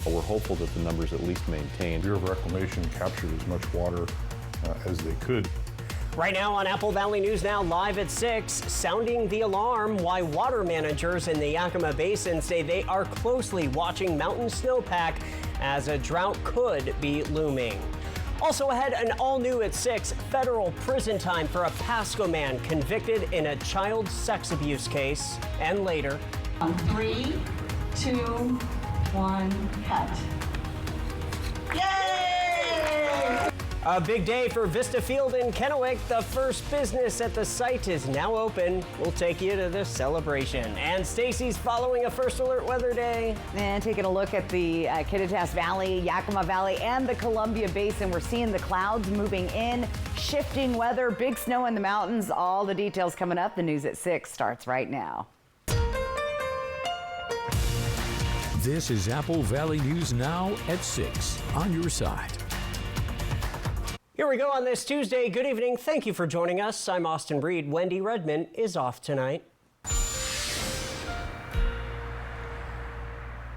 We're hopeful that the numbers at least maintain. Bureau of Reclamation captured as much water as they could. Right now on Apple Valley News Now, live at 6, sounding the alarm why water managers in the Yakima Basin say they are closely watching mountain snowpack as a drought could be looming. Also ahead, an all-new at 6, federal prison time for a Pasco man convicted in a child sex abuse case. And later, 3, 2, 1, cut. Yay! A big day for Vista Field in Kennewick. The first business at the site is now open. We'll take you to the celebration. And Stacy's following a First Alert Weather Day. And taking a look at the Kittitas Valley, Yakima Valley, and the Columbia Basin. We're seeing the clouds moving in, shifting weather, big snow in the mountains. All the details coming up. The news at 6 starts right now. This is Apple Valley News Now at 6 on your side. Here we go on this Tuesday. Good evening. Thank you for joining us. I'm Austin Breed. Wendy Redman is off tonight.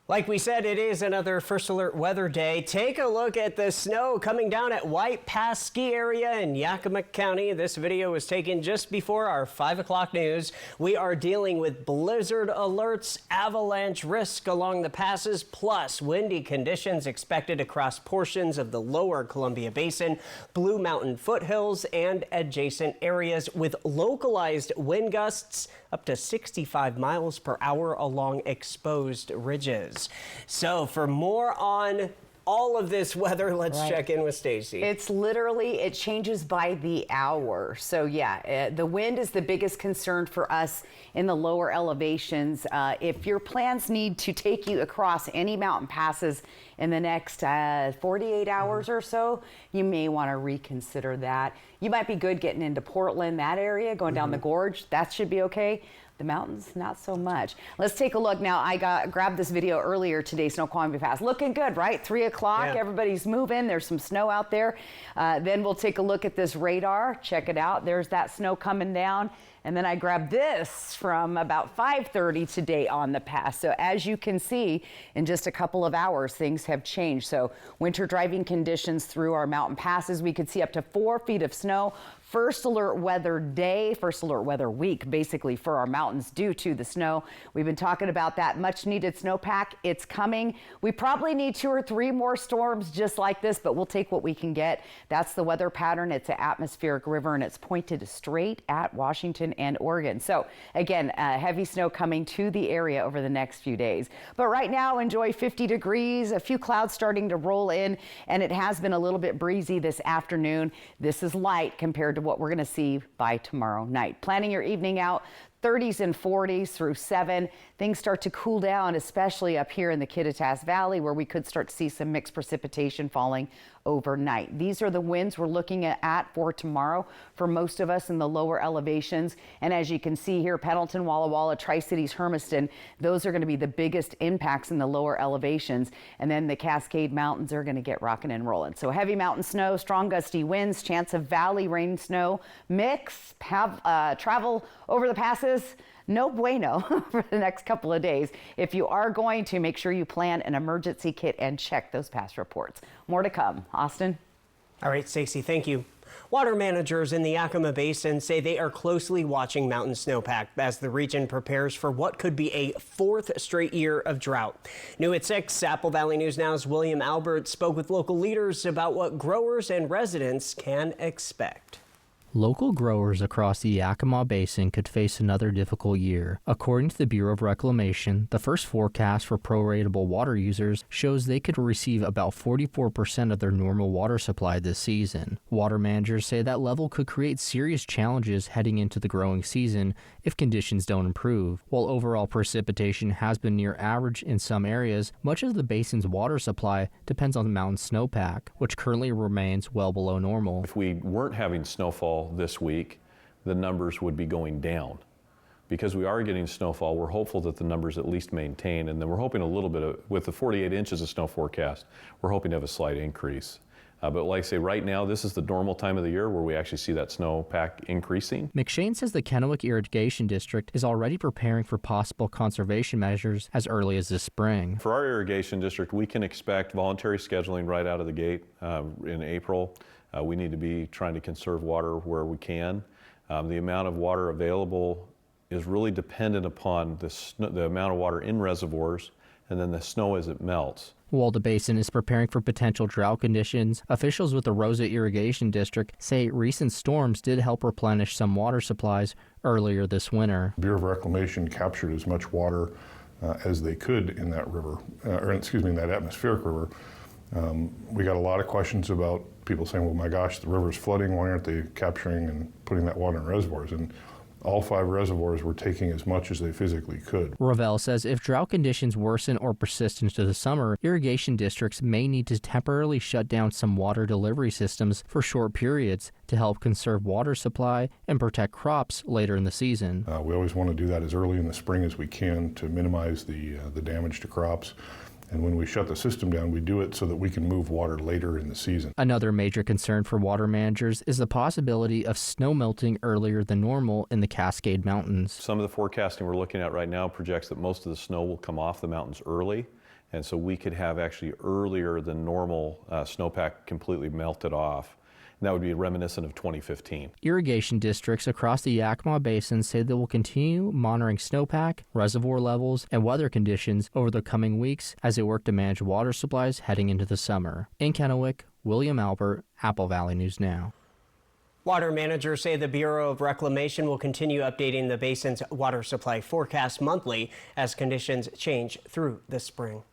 Like we said, it is another First Alert Weather Day. Take a look at the snow coming down at White Pass Ski Area in Yakima County. This video was taken just before our 5 o'clock news. We are dealing with blizzard alerts, avalanche risk along the passes, plus windy conditions expected across portions of the lower Columbia Basin, Blue Mountain foothills, and adjacent areas with localized wind gusts up to 65 miles per hour along exposed ridges. So for more on all of this weather, let's check in with Stacy. It's literally, it changes by the hour. So yeah, the wind is the biggest concern for us in the lower elevations. If your plans need to take you across any mountain passes in the next 48 hours or so, you may want to reconsider that. You might be good getting into Portland, that area, going down the gorge. That should be okay. The mountains, not so much. Let's take a look now. I grabbed this video earlier today, Snoqualmie Pass. Looking good, right? 3 o'clock, everybody's moving. There's some snow out there. Then we'll take a look at this radar. Check it out. There's that snow coming down. And then I grabbed this from about 5:30 today on the pass. So as you can see, in just a couple of hours, things have changed. So winter driving conditions through our mountain passes, we could see up to 4 feet of snow. First alert weather day, first alert weather week, basically for our mountains due to the snow. We've been talking about that much needed snowpack. It's coming. We probably need 2 or 3 more storms just like this, but we'll take what we can get. That's the weather pattern. It's an atmospheric river and it's pointed straight at Washington and Oregon. So again, heavy snow coming to the area over the next few days. But right now, enjoy 50 degrees, a few clouds starting to roll in, and it has been a little bit breezy this afternoon. This is light compared to what we're going to see by tomorrow night. Planning your evening out, 30s and 40s through 7. Things start to cool down, especially up here in the Kittitas Valley, where we could start to see some mixed precipitation falling overnight. These are the winds we're looking at for tomorrow for most of us in the lower elevations. And as you can see here, Pendleton, Walla Walla, Tri-Cities, Hermiston, those are going to be the biggest impacts in the lower elevations. And then the Cascade Mountains are going to get rocking and rolling. So heavy mountain snow, strong gusty winds, chance of valley rain snow mix, travel over the passes. No bueno for the next couple of days. If you are going to, make sure you plan an emergency kit and check those past reports. More to come. Austin? All right, Stacey, thank you. Water managers in the Yakima Basin say they are closely watching mountain snowpack as the region prepares for what could be a 4th straight year of drought. New at 6, Apple Valley News Now's William Albert spoke with local leaders about what growers and residents can expect. Local growers across the Yakima Basin could face another difficult year. According to the Bureau of Reclamation, the first forecast for proratable water users shows they could receive about 44% of their normal water supply this season. Water managers say that level could create serious challenges heading into the growing season if conditions don't improve. While overall precipitation has been near average in some areas, much of the basin's water supply depends on the mountain snowpack, which currently remains well below normal. If we weren't having snowfall this week, the numbers would be going down. Because we are getting snowfall, we're hopeful that the numbers at least maintain, and then we're hoping a little bit of, with the 48 inches of snow forecast, we're hoping to have a slight increase. But like I say, right now, this is the normal time of the year where we actually see that snowpack increasing. McShane says the Kennewick Irrigation District is already preparing for possible conservation measures as early as this spring. For our irrigation district, we can expect voluntary scheduling right out of the gate in April. We need to be trying to conserve water where we can. The amount of water available is really dependent upon the amount of water in reservoirs and then the snow as it melts. While Basin is preparing for potential drought conditions, officials with the Rosa Irrigation District say recent storms did help replenish some water supplies earlier this winter. Bureau of Reclamation captured as much water as they could in that river, in that atmospheric river. We got a lot of questions about people saying, well, my gosh, the river's flooding, why aren't they capturing and putting that water in reservoirs? And all 5 reservoirs were taking as much as they physically could. Ravel says if drought conditions worsen or persist into the summer, irrigation districts may need to temporarily shut down some water delivery systems for short periods to help conserve water supply and protect crops later in the season. We always want to do that as early in the spring as we can to minimize the damage to crops. And when we shut the system down, we do it so that we can move water later in the season. Another major concern for water managers is the possibility of snow melting earlier than normal in the Cascade Mountains. Some of the forecasting we're looking at right now projects that most of the snow will come off the mountains early, and so we could have actually earlier than normal snowpack completely melted off. And that would be reminiscent of 2015. Irrigation districts across the Yakima Basin say they will continue monitoring snowpack, reservoir levels, and weather conditions over the coming weeks as they work to manage water supplies heading into the summer. In Kennewick, William Albert, Apple Valley News Now. Water managers say the Bureau of Reclamation will continue updating the basin's water supply forecast monthly as conditions change through the spring.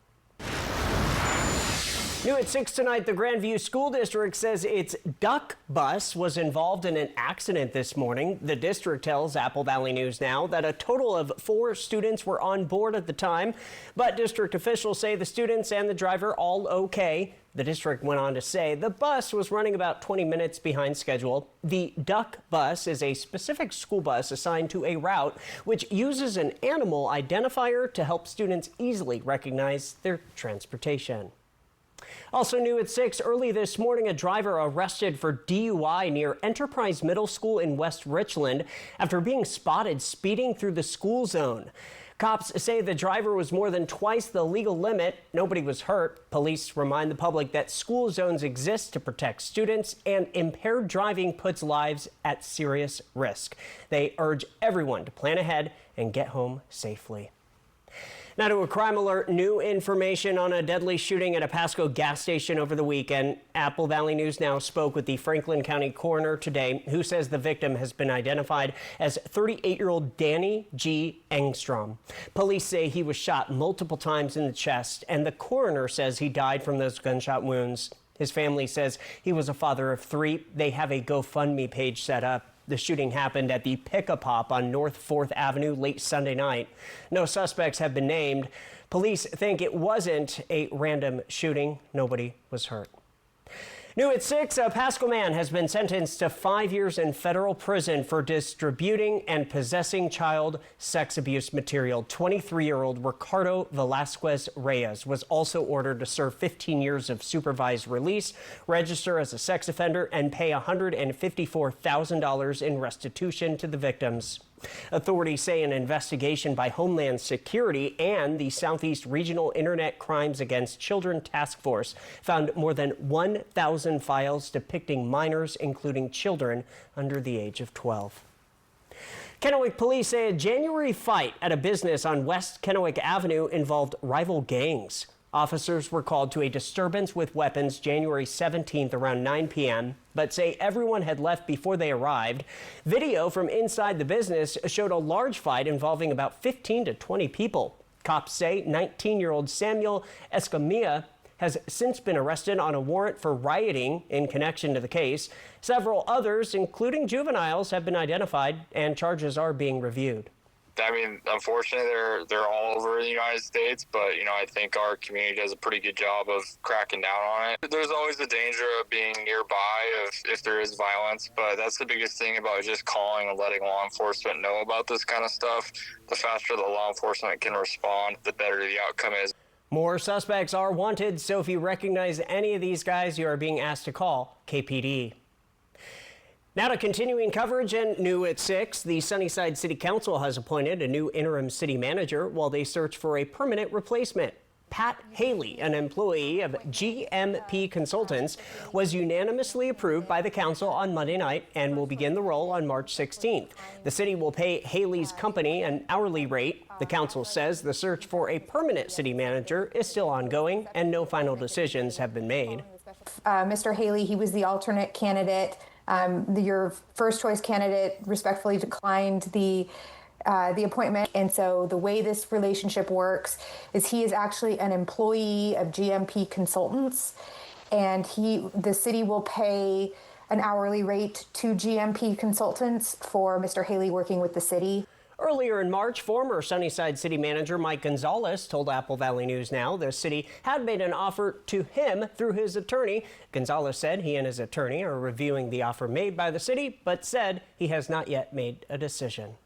New at 6 tonight, the Grandview School District says its duck bus was involved in an accident this morning. The district tells Apple Valley News Now that a total of 4 students were on board at the time, but district officials say the students and the driver all okay. The district went on to say the bus was running about 20 minutes behind schedule. The duck bus is a specific school bus assigned to a route which uses an animal identifier to help students easily recognize their transportation. Also new at 6, early this morning, a driver arrested for DUI near Enterprise Middle School in West Richland after being spotted speeding through the school zone. Cops say the driver was more than twice the legal limit. Nobody was hurt. Police remind the public that school zones exist to protect students, and impaired driving puts lives at serious risk. They urge everyone to plan ahead and get home safely. Now to a crime alert, new information on a deadly shooting at a Pasco gas station over the weekend. Apple Valley News Now spoke with the Franklin County coroner today, who says the victim has been identified as 38-year-old Danny G. Engstrom. Police say he was shot multiple times in the chest, and the coroner says he died from those gunshot wounds. His family says he was a father of 3. They have a GoFundMe page set up. The shooting happened at the Pick-a-Pop on North 4th Avenue late Sunday night. No suspects have been named. Police think it wasn't a random shooting. Nobody was hurt. New at 6, a Pasco man has been sentenced to 5 years in federal prison for distributing and possessing child sex abuse material. 23-year-old Ricardo Velasquez Reyes was also ordered to serve 15 years of supervised release, register as a sex offender, and pay $154,000 in restitution to the victims. Authorities say an investigation by Homeland Security and the Southeast Regional Internet Crimes Against Children Task Force found more than 1,000 files depicting minors, including children under the age of 12. Kennewick police say a January fight at a business on West Kennewick Avenue involved rival gangs. Officers were called to a disturbance with weapons January 17th around 9 p.m., but say everyone had left before they arrived. Video from inside the business showed a large fight involving about 15 to 20 people. Cops say 19-year-old Samuel Escamilla has since been arrested on a warrant for rioting in connection to the case. Several others, including juveniles, have been identified and charges are being reviewed. I mean, unfortunately, they're all over the United States, but, I think our community does a pretty good job of cracking down on it. There's always the danger of being nearby if there is violence, but that's the biggest thing about just calling and letting law enforcement know about this kind of stuff. The faster the law enforcement can respond, the better the outcome is. More suspects are wanted, so if you recognize any of these guys, you are being asked to call KPD. Now to continuing coverage and new at 6, the Sunnyside City Council has appointed a new interim city manager while they search for a permanent replacement. Pat Haley, an employee of GMP Consultants, was unanimously approved by the council on Monday night and will begin the role on March 16th. The city will pay Haley's company an hourly rate. The council says the search for a permanent city manager is still ongoing and no final decisions have been made. Mr. Haley, he was the alternate candidate. Your first choice candidate respectfully declined the appointment. And so the way this relationship works is he is actually an employee of GMP Consultants, and the city will pay an hourly rate to GMP Consultants for Mr. Haley working with the city. Earlier in March, former Sunnyside City Manager Mike Gonzalez told Apple Valley News Now the city had made an offer to him through his attorney. Gonzalez said he and his attorney are reviewing the offer made by the city, but said he has not yet made a decision.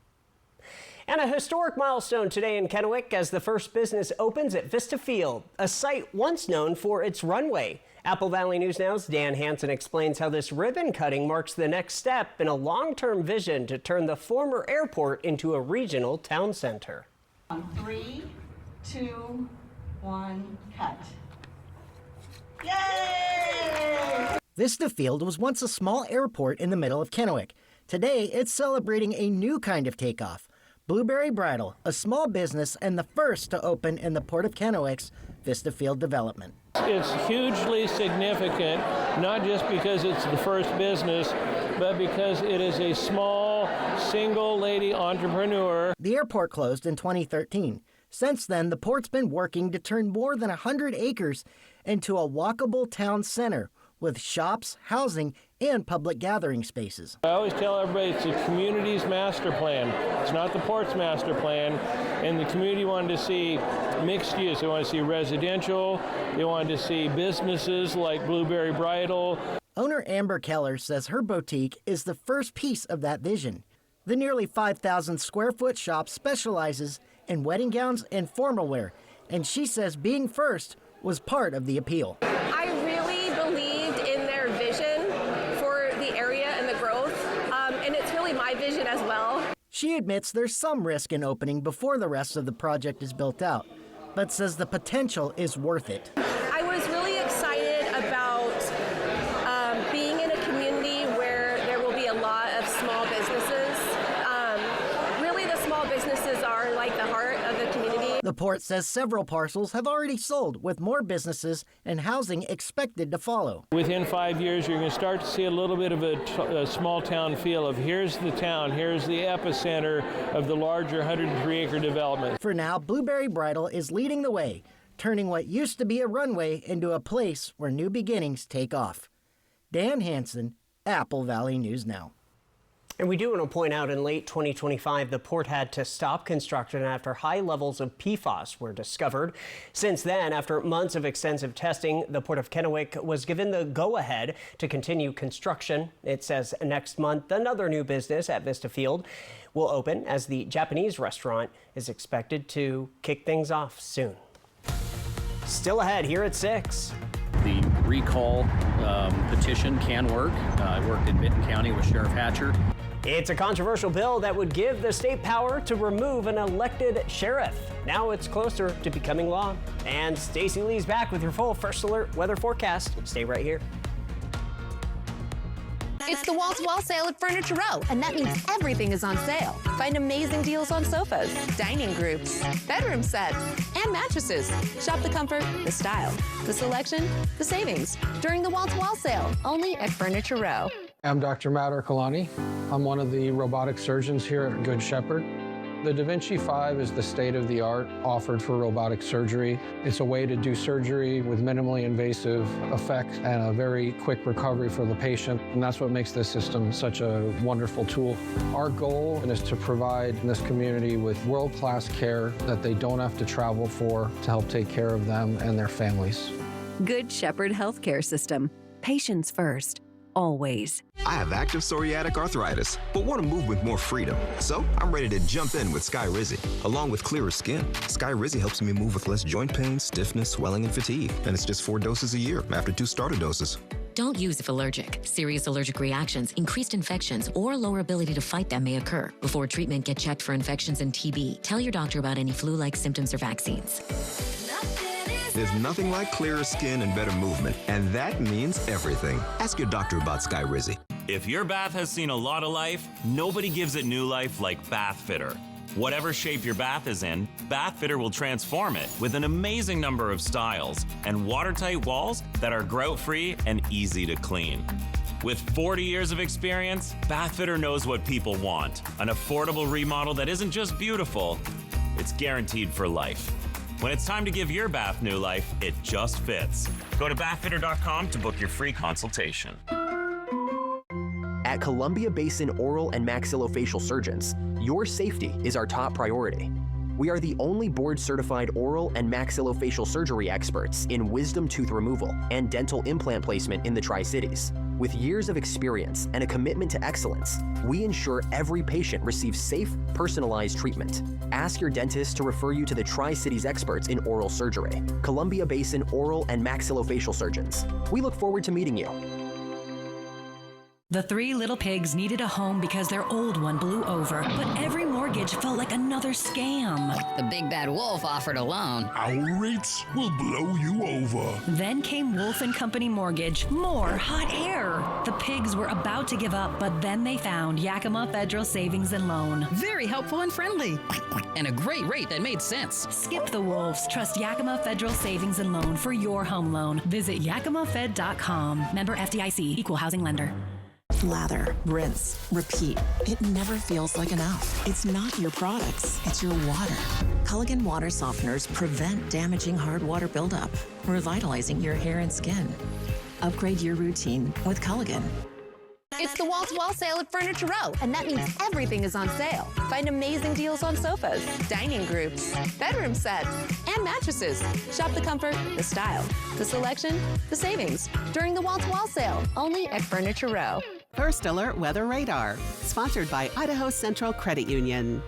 And a historic milestone today in Kennewick as the first business opens at Vista Field, a site once known for its runway. Apple Valley News Now's Dan Hansen explains how this ribbon cutting marks the next step in a long-term vision to turn the former airport into a regional town center. 3, 2, 1, cut. Yay! Vista Field was once a small airport in the middle of Kennewick. Today, it's celebrating a new kind of takeoff. Blueberry Bridal, a small business and the first to open in the Port of Kennewick's Vista Field development. It's hugely significant, not just because it's the first business, but because it is a small, single lady entrepreneur. The airport closed in 2013. Since then, the port's been working to turn more than 100 acres into a walkable town center with shops, housing, and public gathering spaces. I always tell everybody it's the community's master plan. It's not the port's master plan. And the community wanted to see mixed use. They want to see residential. They wanted to see businesses like Blueberry Bridal. Owner Amber Keller says her boutique is the first piece of that vision. The nearly 5,000 square foot shop specializes in wedding gowns and formal wear, and she says being first was part of the appeal. I really believed in their vision for the area and the growth, and it's really my vision as well. She admits there's some risk in opening before the rest of the project is built out, but says the potential is worth it. I was really excited about being in a community where there will be a lot of small businesses. Really, the small businesses are like the heart of the community. The port says several parcels have already sold, with more businesses and housing expected to follow. Within 5 years, you're going to start to see a little bit of a small town feel of here's the town, here's the epicenter of the larger 103-acre development. For now, Blueberry Bridal is leading the way, turning what used to be a runway into a place where new beginnings take off. Dan Hansen, Apple Valley News Now. And we do want to point out in late 2025, the port had to stop construction after high levels of PFAS were discovered. Since then, after months of extensive testing, the Port of Kennewick was given the go-ahead to continue construction. It says next month, another new business at Vista Field will open as the Japanese restaurant is expected to kick things off soon. Still ahead here at 6. The recall petition can work. I worked in Benton County with Sheriff Hatcher. It's a controversial bill that would give the state power to remove an elected sheriff. Now it's closer to becoming law. And Stacey Lee's back with your full First Alert weather forecast. Stay right here. It's the wall-to-wall sale at Furniture Row, and that means everything is on sale. Find amazing deals on sofas, dining groups, bedroom sets, and mattresses. Shop the comfort, the style, the selection, the savings during the wall-to-wall sale, only at Furniture Row. I'm Dr. Matt Ercolani. I'm one of the robotic surgeons here at Good Shepherd. The Da Vinci 5 is the state-of-the-art offered for robotic surgery. It's a way to do surgery with minimally invasive effects and a very quick recovery for the patient, and that's what makes this system such a wonderful tool. Our goal is to provide this community with world-class care that they don't have to travel for to help take care of them and their families. Good Shepherd Healthcare System. Patients first. always. I have active psoriatic arthritis, but want to move with more freedom. So I'm ready to jump in with Skyrizi. Along with clearer skin, Skyrizi helps me move with less joint pain, stiffness, swelling, and fatigue. And it's just 4 doses a year after 2 starter doses. Don't use if allergic. Serious allergic reactions, increased infections, or lower ability to fight them may occur. Before treatment, get checked for infections and TB. Tell your doctor about any flu-like symptoms or vaccines. There's nothing like clearer skin and better movement, and that means everything. Ask your doctor about Skyrizi. If your bath has seen a lot of life, nobody gives it new life like Bath Fitter. Whatever shape your bath is in, Bath Fitter will transform it with an amazing number of styles and watertight walls that are grout-free and easy to clean. With 40 years of experience, Bath Fitter knows what people want. An affordable remodel that isn't just beautiful, it's guaranteed for life. When it's time to give your bath new life, it just fits. Go to bathfitter.com to book your free consultation. At Columbia Basin Oral and Maxillofacial Surgeons, your safety is our top priority. We are the only board-certified oral and maxillofacial surgery experts in wisdom tooth removal and dental implant placement in the Tri-Cities. With years of experience and a commitment to excellence, we ensure every patient receives safe, personalized treatment. Ask your dentist to refer you to the Tri-Cities experts in oral surgery, Columbia Basin Oral and Maxillofacial Surgeons. We look forward to meeting you. The 3 little pigs needed a home because their old one blew over, but every mortgage felt like another scam. The big bad wolf offered a loan. Our rates will blow you over. Then came Wolf & Company Mortgage. More hot air. The pigs were about to give up, but then they found Yakima Federal Savings and Loan. Very helpful and friendly. And a great rate that made sense. Skip the wolves. Trust Yakima Federal Savings and Loan for your home loan. Visit yakimafed.com. Member FDIC. Equal housing lender. Lather, rinse, repeat. It never feels like enough. It's not your products, it's your water. Culligan water softeners prevent damaging hard water buildup, revitalizing your hair and skin. Upgrade your routine with Culligan. It's the wall-to-wall sale at Furniture Row, and that means everything is on sale. Find amazing deals on sofas, dining groups, bedroom sets, and mattresses. Shop the comfort, the style, the selection, the savings during the wall-to-wall sale, only at Furniture Row. First Alert Weather Radar, sponsored by Idaho Central Credit Union.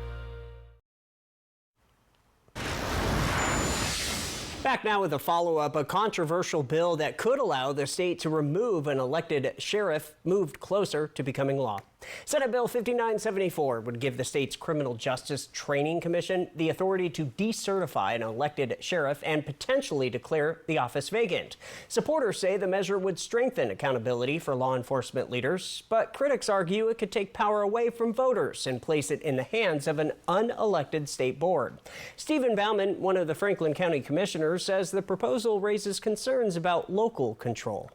Back now with a follow-up. A controversial bill that could allow the state to remove an elected sheriff moved closer to becoming law. Senate Bill 5974 would give the state's Criminal Justice Training Commission the authority to decertify an elected sheriff and potentially declare the office vacant. Supporters say the measure would strengthen accountability for law enforcement leaders, but critics argue it could take power away from voters and place it in the hands of an unelected state board. Stephen Bauman, one of the Franklin County commissioners, says the proposal raises concerns about local control.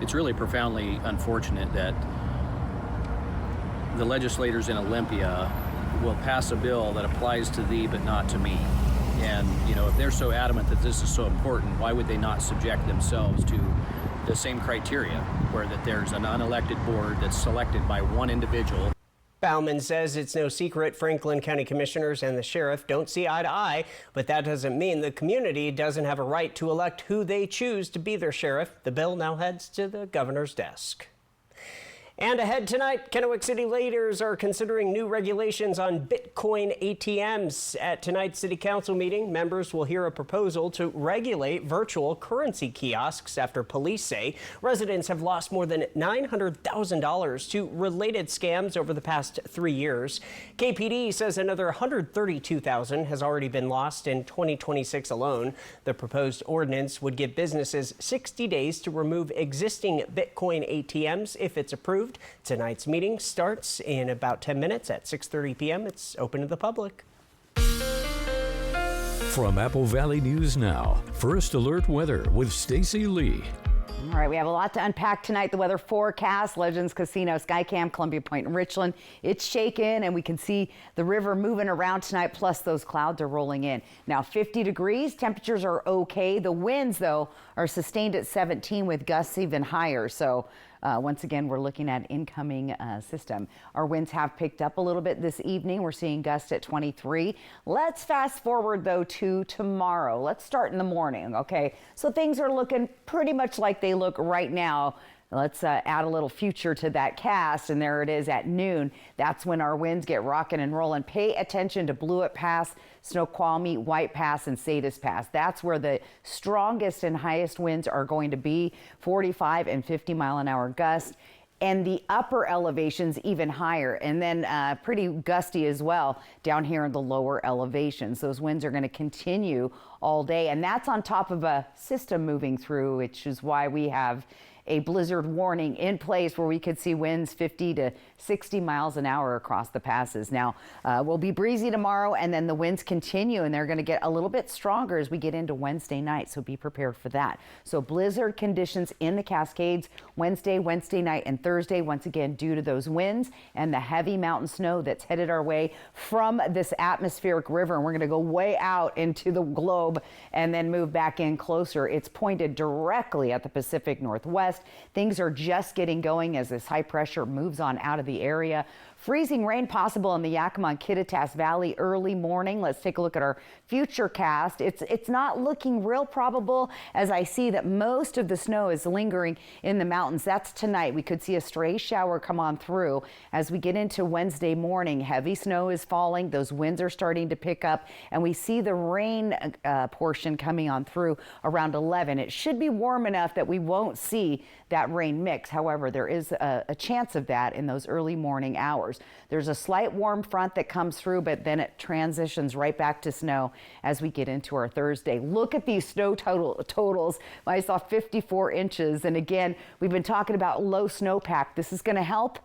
It's really profoundly unfortunate that the legislators in Olympia will pass a bill that applies to thee but not to me. And, if they're so adamant that this is so important, why would they not subject themselves to the same criteria, where that there's an unelected board that's selected by one individual? Bauman says it's no secret Franklin County commissioners and the sheriff don't see eye to eye, but that doesn't mean the community doesn't have a right to elect who they choose to be their sheriff. The bill now heads to the governor's desk. And ahead tonight, Kennewick City leaders are considering new regulations on Bitcoin ATMs. At tonight's City Council meeting, members will hear a proposal to regulate virtual currency kiosks after police say residents have lost more than $900,000 to related scams over the past 3 years. KPD says another $132,000 has already been lost in 2026 alone. The proposed ordinance would give businesses 60 days to remove existing Bitcoin ATMs if it's approved. Tonight's meeting starts in about 10 minutes at 6:30 p.m. It's open to the public. From Apple Valley News Now, First Alert Weather with Stacy Lee. All right, we have a lot to unpack tonight. The weather forecast, Legends Casino, Skycam, Columbia Point, and Richland. It's shaking, and we can see the river moving around tonight, plus those clouds are rolling in. Now, 50 degrees, temperatures are okay. The winds, though, are sustained at 17 with gusts even higher. So once again, we're looking at incoming system. Our winds have picked up a little bit this evening. We're seeing gusts at 23. Let's fast forward, though, to tomorrow. Let's start in the morning, okay? So things are looking pretty much like they look right now. Let's add a little future to that cast, and there it is at noon. That's when our winds get rocking and rolling. Pay attention to Blewett Pass, Snoqualmie, White Pass, and Sadish Pass. That's where the strongest and highest winds are going to be, 45 and 50-mile-an-hour gusts. And the upper elevations even higher, and then pretty gusty as well down here in the lower elevations. Those winds are going to continue all day, and that's on top of a system moving through, which is why we have a blizzard warning in place where we could see winds 50 to 60 miles an hour across the passes. Now, we'll be breezy tomorrow, and then the winds continue, and they're going to get a little bit stronger as we get into Wednesday night, so be prepared for that. So blizzard conditions in the Cascades Wednesday night, and Thursday, once again, due to those winds and the heavy mountain snow that's headed our way from this atmospheric river. And we're going to go way out into the globe and then move back in closer. It's pointed directly at the Pacific Northwest. Things are just getting going as this high pressure moves on out of the area. Freezing rain possible in the Yakima and Kittitas Valley early morning. Let's take a look at our future cast. It's not looking real probable, as I see that most of the snow is lingering in the mountains. That's tonight. We could see a stray shower come on through. As we get into Wednesday morning, heavy snow is falling. Those winds are starting to pick up, and we see the rain portion coming on through around 11. It should be warm enough that we won't see that rain mix. However, there is a chance of that in those early morning hours. There's a slight warm front that comes through, but then it transitions right back to snow as we get into our Thursday. Look at these snow totals. I saw 54 inches. And again, we've been talking about low snowpack. This is going to help,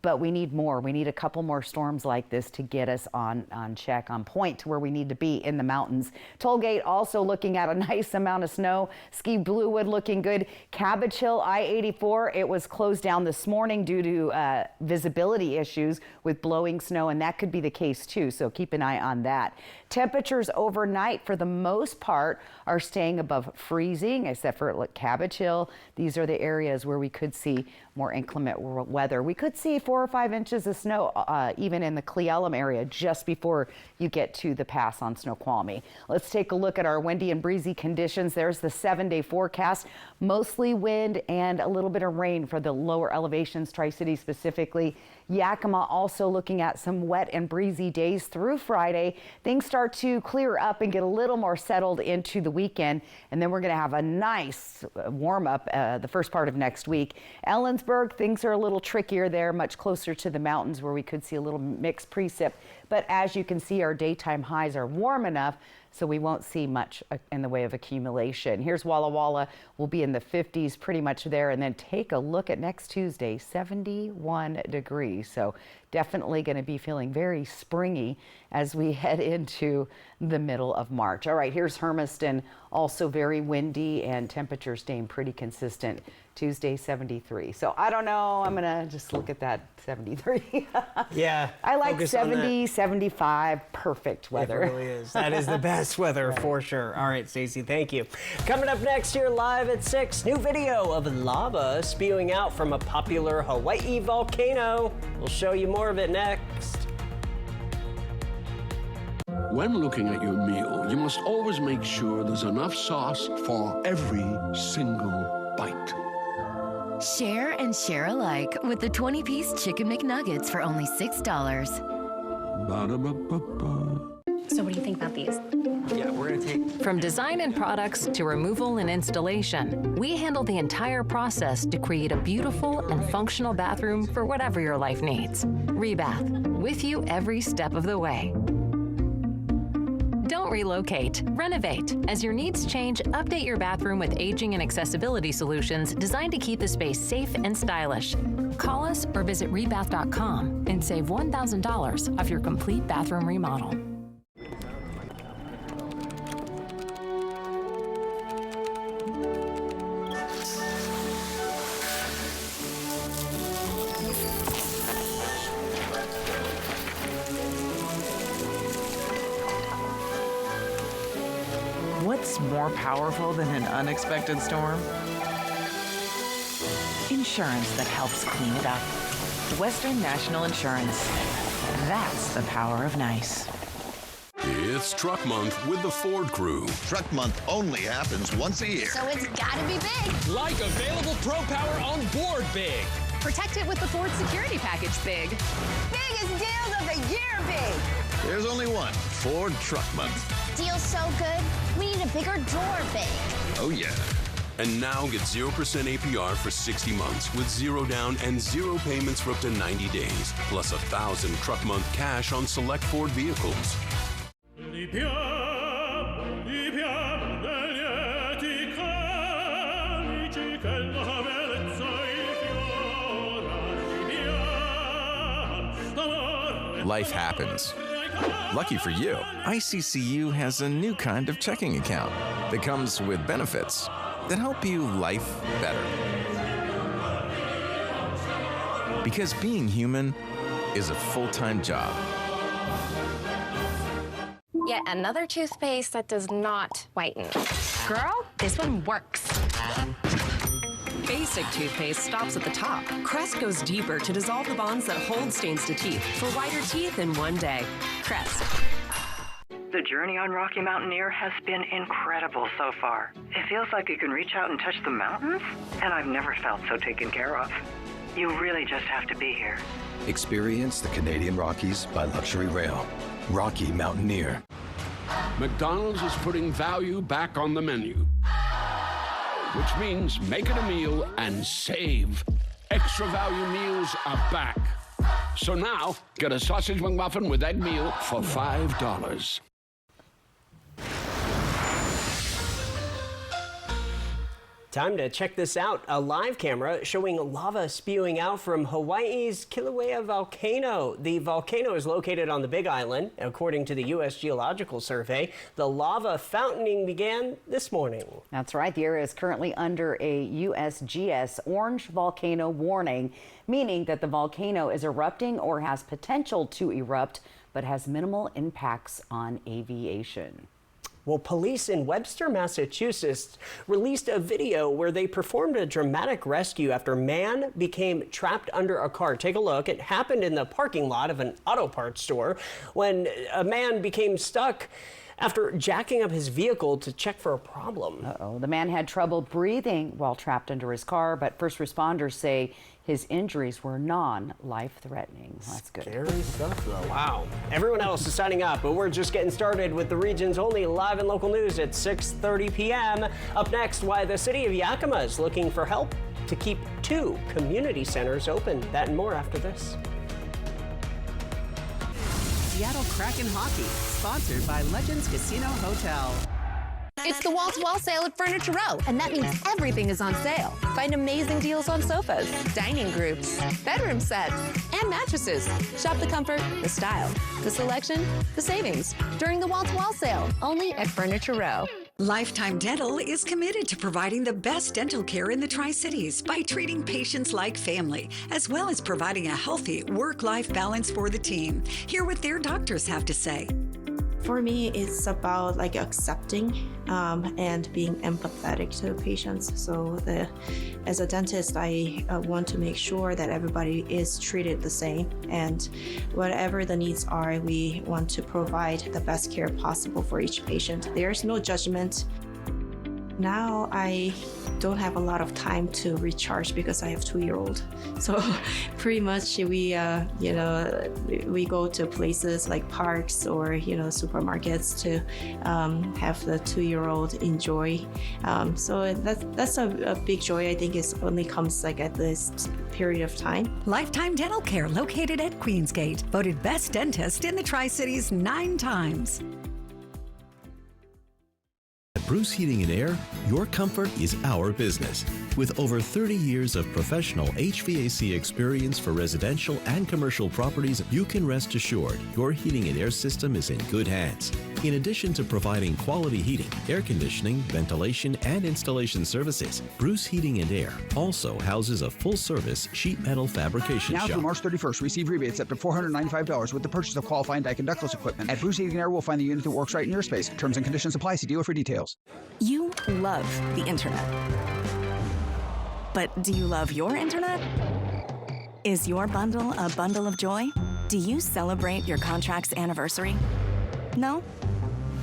but we need more. We need a couple more storms like this to get us on check, on point to where we need to be in the mountains. Tollgate also looking at a nice amount of snow. Ski Bluewood looking good. Cabbage Hill, I-84, it was closed down this morning due to visibility issues with blowing snow, and that could be the case too, so keep an eye on that. Temperatures overnight, for the most part, are staying above freezing, except for Cabbage Hill. These are the areas where we could see more inclement weather. We could see 4 or 5 inches of snow even in the Cle Elum area just before you get to the pass on Snoqualmie. Let's take a look at our windy and breezy conditions. There's the 7-day forecast. Mostly wind and a little bit of rain for the lower elevations, Tri-Cities specifically. Yakima also looking at some wet and breezy days through Friday. Things start to clear up and get a little more settled into the weekend, and then we're going to have a nice warm up the first part of next week. Ellensburg, things are a little trickier there, much closer to the mountains where we could see a little mixed precip. But as you can see, our daytime highs are warm enough, so we won't see much in the way of accumulation. Here's Walla Walla. We'll be in the 50s pretty much there. And then take a look at next Tuesday, 71 degrees. So definitely going to be feeling very springy as we head into the middle of March. All right, here's Hermiston, also very windy and temperatures staying pretty consistent. Tuesday, 73. So I don't know. I'm going to just look at that 73. Yeah. I like 70, 75. Perfect weather. It really is. That is the best weather for sure. All right, Stacey, thank you. Coming up next here live at 6, new video of lava spewing out from a popular Hawaii volcano. We'll show you more of it next. When looking at your meal, you must always make sure there's enough sauce for every single bite. Share and share alike with the 20-piece Chicken McNuggets for only $6. Ba-da-ba-ba-ba. So what do you think about these? Yeah, we're gonna take... From design and products to removal and installation, we handle the entire process to create a beautiful and functional bathroom for whatever your life needs. Rebath, with you every step of the way. Don't relocate, renovate. As your needs change, update your bathroom with aging and accessibility solutions designed to keep the space safe and stylish. Call us or visit rebath.com and save $1,000 off your complete bathroom remodel. What's more powerful than an unexpected storm? Insurance that helps clean it up. Western National Insurance. That's the power of nice. It's Truck Month with the Ford crew. Truck Month only happens once a year. So it's gotta be big. Like available Pro Power on board big. Protect it with the Ford Security Package big. Biggest deals of the year big. There's only one Ford Truck Month. Deal's so good, we need a bigger door big. Oh, yeah. And now get 0% APR for 60 months with 0 down and 0 payments for up to 90 days. Plus $1,000 Truck Month cash on select Ford vehicles. Life happens. Lucky for you, ICCU has a new kind of checking account that comes with benefits that help you life better. Because being human is a full-time job. Yet another toothpaste that does not whiten. Girl, this one works. Basic toothpaste stops at the top. Crest goes deeper to dissolve the bonds that hold stains to teeth for whiter teeth in one day. Crest. The journey on Rocky Mountaineer has been incredible so far. It feels like you can reach out and touch the mountains, and I've never felt so taken care of. You really just have to be here. Experience the Canadian Rockies by Luxury Rail. Rocky Mountaineer. McDonald's is putting value back on the menu, which means make it a meal and save. Extra value meals are back. So now, get a sausage McMuffin with egg meal for $5. Time to check this out. A live camera showing lava spewing out from Hawaii's Kilauea volcano. The volcano is located on the Big Island. According to the U.S. Geological Survey, the lava fountaining began this morning. That's right. The area is currently under a USGS orange volcano warning, meaning that the volcano is erupting or has potential to erupt, but has minimal impacts on aviation. Well, police in Webster, Massachusetts released a video where they performed a dramatic rescue after a man became trapped under a car. Take a look. It happened in the parking lot of an auto parts store when a man became stuck after jacking up his vehicle to check for a problem. Uh-oh. The man had trouble breathing while trapped under his car, but first responders say his injuries were non-life-threatening. That's good. Scary stuff, though. Wow. Everyone else is signing up, but we're just getting started with the region's only live and local news at 6:30 p.m. Up next, why the city of Yakima is looking for help to keep 2 community centers open. That and more after this. Seattle Kraken Hockey, sponsored by Legends Casino Hotel. It's the wall-to-wall sale at Furniture Row, and that means everything is on sale. Find amazing deals on sofas, dining groups, bedroom sets, and mattresses. Shop the comfort, the style, the selection, the savings during the wall-to-wall sale, only at Furniture Row. Lifetime Dental is committed to providing the best dental care in the Tri-Cities by treating patients like family, as well as providing a healthy work-life balance for the team. Hear what their doctors have to say. For me, it's about accepting and being empathetic to patients. So as a dentist, I want to make sure that everybody is treated the same, and whatever the needs are, we want to provide the best care possible for each patient. There's no judgment. Now I don't have a lot of time to recharge because I have a 2-year-old. So pretty much we go to places like parks or supermarkets to have the 2-year-old enjoy. So that's a big joy. I think it only comes at this period of time. Lifetime Dental Care, located at Queensgate, voted best dentist in the Tri-Cities 9 times. At Bruce Heating and Air, your comfort is our business. With over 30 years of professional HVAC experience for residential and commercial properties, you can rest assured your heating and air system is in good hands. In addition to providing quality heating, air conditioning, ventilation, and installation services, Bruce Heating and Air also houses a full-service sheet metal fabrication now shop. through March 31st, receive rebates up to $495 with the purchase of qualifying Dyke and ductless equipment. At Bruce Heating and Air, we'll find the unit that works right in your space. Terms and conditions apply. See dealer for details. You love the internet. But do you love your internet? Is your bundle a bundle of joy? Do you celebrate your contract's anniversary? No?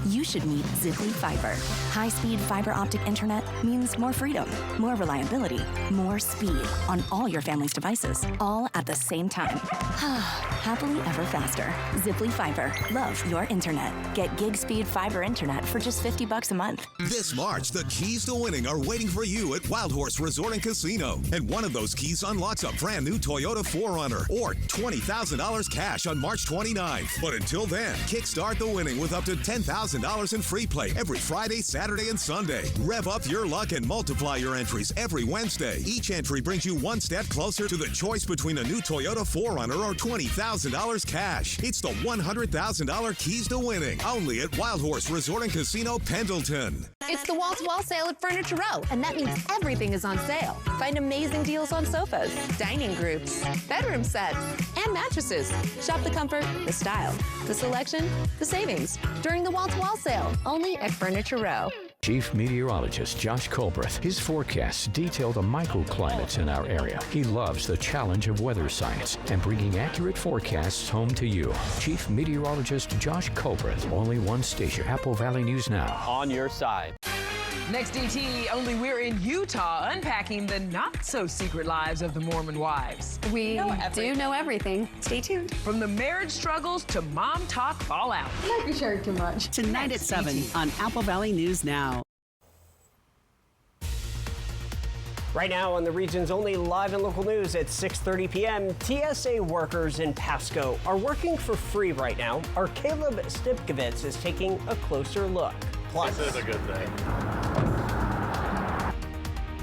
You should meet Ziply Fiber. High-speed fiber optic internet means more freedom, more reliability, more speed on all your family's devices, all at the same time. Happily ever faster. Ziply Fiber. Love your internet. Get gig speed fiber internet for just $50 a month. This March, the keys to winning are waiting for you at Wild Horse Resort and Casino. And one of those keys unlocks a brand new Toyota 4Runner or $20,000 cash on March 29th. But until then, kickstart the winning with up to $10,000 in free play every Friday, Saturday, and Sunday. Rev up your luck and multiply your entries every Wednesday. Each entry brings you one step closer to the choice between a new Toyota 4Runner or $20,000 cash. It's the $100,000 keys to winning, only at Wild Horse Resort and Casino, Pendleton. It's the wall-to-wall sale at Furniture Row, and that means everything is on sale. Find amazing deals on sofas, dining groups, bedroom sets, and mattresses. Shop the comfort, the style, the selection, the savings during the wall-to-wall sale, only at Furniture Row. Chief Meteorologist Josh Colbreth. His forecasts detail the microclimates in our area. He loves the challenge of weather science and bringing accurate forecasts home to you. Chief Meteorologist Josh Colbreth. Only one station. Apple Valley News Now. On your side. Next DT, only we're in Utah unpacking the not-so-secret lives of the Mormon wives. We do know everything. Stay tuned. From the marriage struggles to mom talk fallout. Might be sharing too much. Tonight at 7 on Apple Valley News Now. Right now on the region's only live and local news at 6:30 p.m., TSA workers in Pasco are working for free right now. Our Caleb Stipkovitz is taking a closer look. Plus, this is a good thing.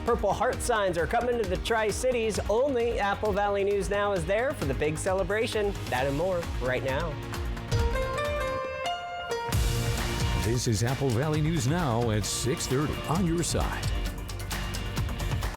Purple Heart signs are coming to the Tri-Cities. Only Apple Valley News Now is there for the big celebration. That and more right now. This is Apple Valley News Now at 6:30 on your side.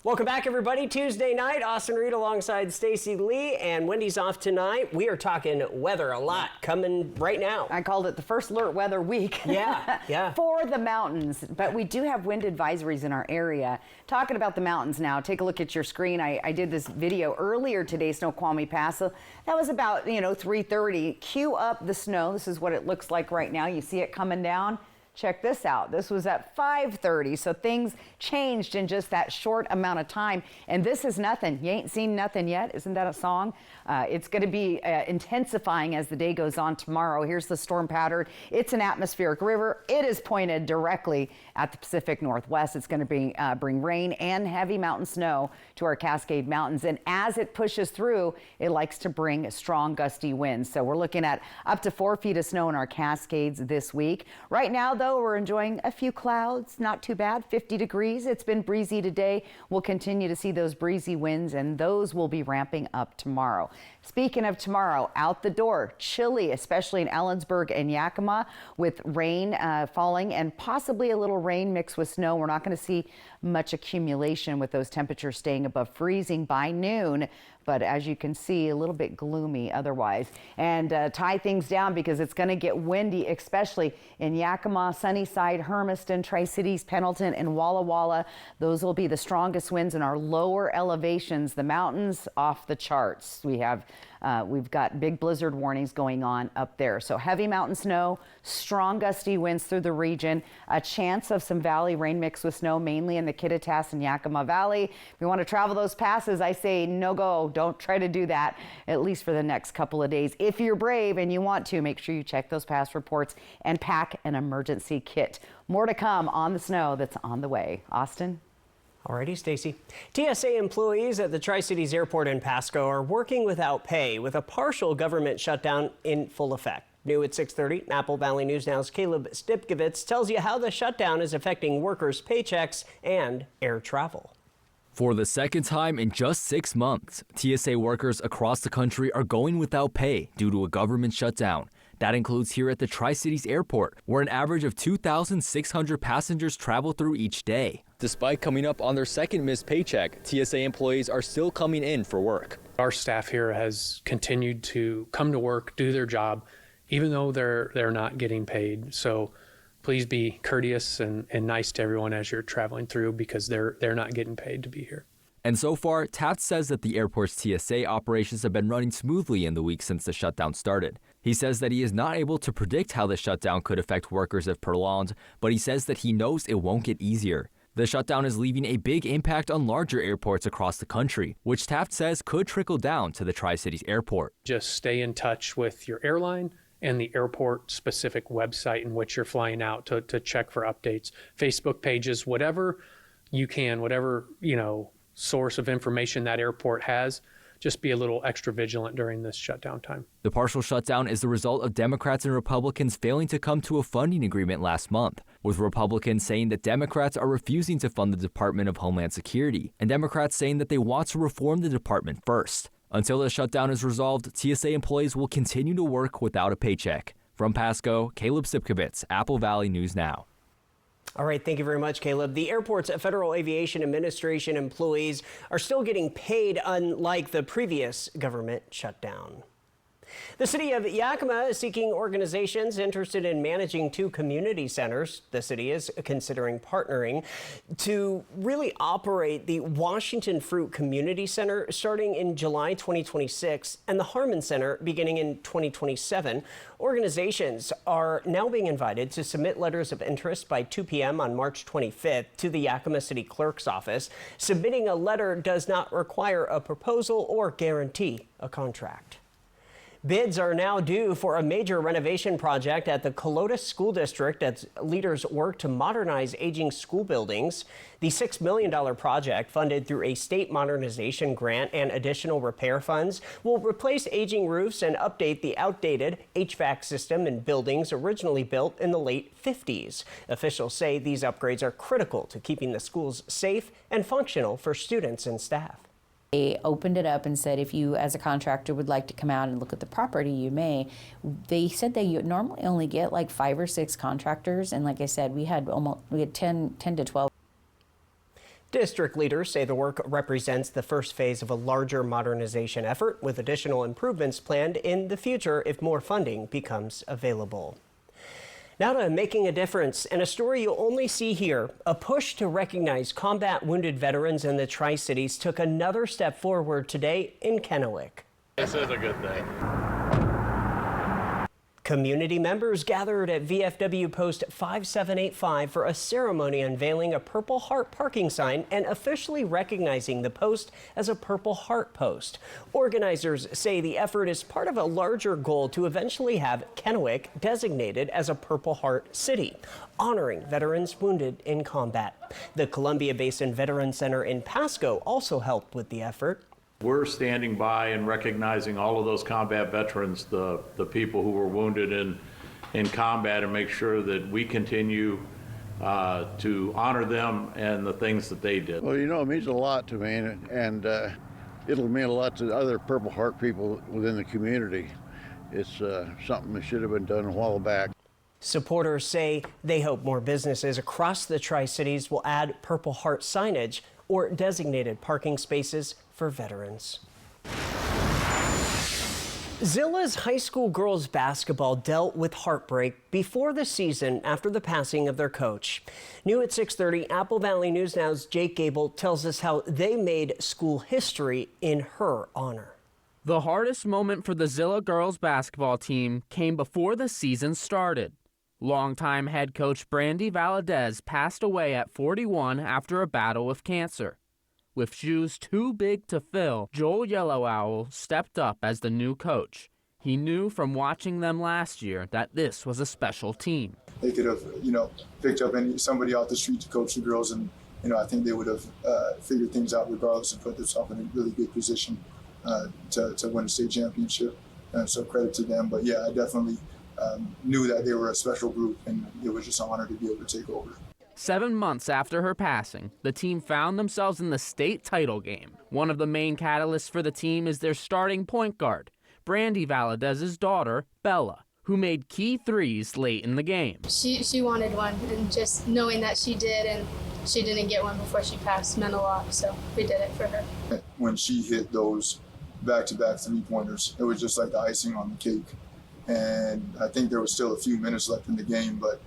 Welcome back, everybody. Tuesday night, Austin Reed alongside Stacy Lee, and Wendy's off tonight. We are talking weather a lot coming right now. I called it the first alert weather week. Yeah. For the mountains, but we do have wind advisories in our area. Talking about the mountains now, take a look at your screen. I did this video earlier today, Snoqualmie Pass. So that was about 3:30. Cue up the snow. This is what it looks like right now. You see it coming down. Check this out. This was at 5:30, so things changed in just that short amount of time. And this is nothing. You ain't seen nothing yet. Isn't that a song? It's going to be intensifying as the day goes on tomorrow. Here's the storm pattern. It's an atmospheric river. It is pointed directly at the Pacific Northwest. It's going to bring rain and heavy mountain snow to our Cascade Mountains. And as it pushes through, it likes to bring strong gusty winds. So we're looking at up to 4 feet of snow in our Cascades this week. Right now, though, we're enjoying a few clouds. Not too bad. 50 degrees. It's been breezy today. We'll continue to see those breezy winds, and those will be ramping up tomorrow. Speaking of tomorrow, out the door, chilly, especially in Ellensburg and Yakima, with rain falling and possibly a little rain mixed with snow. We're not going to see much accumulation with those temperatures staying above freezing by noon. But as you can see, a little bit gloomy otherwise. And tie things down because it's going to get windy, especially in Yakima, Sunnyside, Hermiston, Tri-Cities, Pendleton, and Walla Walla. Those will be the strongest winds in our lower elevations, the mountains off the charts. We've got big blizzard warnings going on up there. So heavy mountain snow, strong gusty winds through the region, a chance of some valley rain mixed with snow, mainly in the Kittitas and Yakima Valley. If you want to travel those passes, I say no go. Don't try to do that, at least for the next couple of days. If you're brave and you want to, make sure you check those pass reports and pack an emergency kit. More to come on the snow that's on the way. Austin? Alrighty, Stacy. TSA employees at the Tri-Cities Airport in Pasco are working without pay with a partial government shutdown in full effect. New at 6:30, Apple Valley News Now's Caleb Stipkovitz tells you how the shutdown is affecting workers' paychecks and air travel. For the second time in just 6 months, TSA workers across the country are going without pay due to a government shutdown. That includes here at the Tri-Cities Airport, where an average of 2,600 passengers travel through each day. Despite coming up on their second missed paycheck, TSA employees are still coming in for work. Our staff here has continued to come to work, do their job, even though they're not getting paid. So please be courteous and nice to everyone as you're traveling through because they're not getting paid to be here. And so far, Taft says that the airport's TSA operations have been running smoothly in the week since the shutdown started. He says that he is not able to predict how the shutdown could affect workers if prolonged, but he says that he knows it won't get easier. The shutdown is leaving a big impact on larger airports across the country, which Taft says could trickle down to the Tri-Cities airport. Just stay in touch with your airline and the airport-specific website in which you're flying out to check for updates. Facebook pages, whatever you can, whatever, source of information that airport has, just be a little extra vigilant during this shutdown time. The partial shutdown is the result of Democrats and Republicans failing to come to a funding agreement last month, with Republicans saying that Democrats are refusing to fund the Department of Homeland Security, and Democrats saying that they want to reform the department first. Until the shutdown is resolved, TSA employees will continue to work without a paycheck. From Pasco, Caleb Sipkovitz, Apple Valley News Now. All right, thank you very much, Caleb. The airport's Federal Aviation Administration employees are still getting paid, unlike the previous government shutdown. The city of Yakima is seeking organizations interested in managing 2 community centers. The city is considering partnering to really operate the Washington Fruit Community Center starting in July 2026 and the Harmon Center beginning in 2027. Organizations are now being invited to submit letters of interest by 2 p.m. on March 25th to the Yakima City Clerk's office. Submitting a letter does not require a proposal or guarantee a contract. Bids are now due for a major renovation project at the Colota School District as leaders work to modernize aging school buildings. The $6 million project, funded through a state modernization grant and additional repair funds, will replace aging roofs and update the outdated HVAC system in buildings originally built in the late 50s. Officials say these upgrades are critical to keeping the schools safe and functional for students and staff. They opened it up and said, if you as a contractor would like to come out and look at the property, you may. They said they normally only get like 5 or 6 contractors. And like I said, we had 10 to 12. District leaders say the work represents the first phase of a larger modernization effort, with additional improvements planned in the future if more funding becomes available. Now to making a difference, and a story you'll only see here. A push to recognize combat wounded veterans in the Tri-Cities took another step forward today in Kennewick. This is a good thing. Community members gathered at VFW Post 5785 for a ceremony unveiling a Purple Heart parking sign and officially recognizing the post as a Purple Heart post. Organizers say the effort is part of a larger goal to eventually have Kennewick designated as a Purple Heart city, honoring veterans wounded in combat. The Columbia Basin Veterans Center in Pasco also helped with the effort. We're standing by and recognizing all of those combat veterans, the people who were wounded in combat, and make sure that we continue to honor them and the things that they did. Well, it means a lot to me, and it'll mean a lot to other Purple Heart people within the community. It's something that should have been done a while back. Supporters say they hope more businesses across the Tri-Cities will add Purple Heart signage or designated parking spaces for veterans. Zilla's high school girls basketball dealt with heartbreak before the season after the passing of their coach. New at 6:30, Apple Valley News Now's Jake Gable tells us how they made school history in her honor. The hardest moment for the Zilla girls basketball team came before the season started. Longtime head coach Brandy Valadez passed away at 41 after a battle with cancer. With shoes too big to fill, Joel Yellow Owl stepped up as the new coach. He knew from watching them last year that this was a special team. They could have, picked up somebody off the street to coach the girls, and, I think they would have figured things out regardless and put themselves in a really good position to win a state championship. So credit to them. But yeah, I definitely knew that they were a special group, and it was just an honor to be able to take over. 7 months after her passing, the team found themselves in the state title game. One of the main catalysts for the team is their starting point guard, Brandy Valadez's daughter, Bella, who made key threes late in the game. She wanted one, and just knowing that she did and she didn't get one before she passed meant a lot, so we did it for her. When she hit those back-to-back three-pointers, it was just like the icing on the cake. And I think there was still a few minutes left in the game, but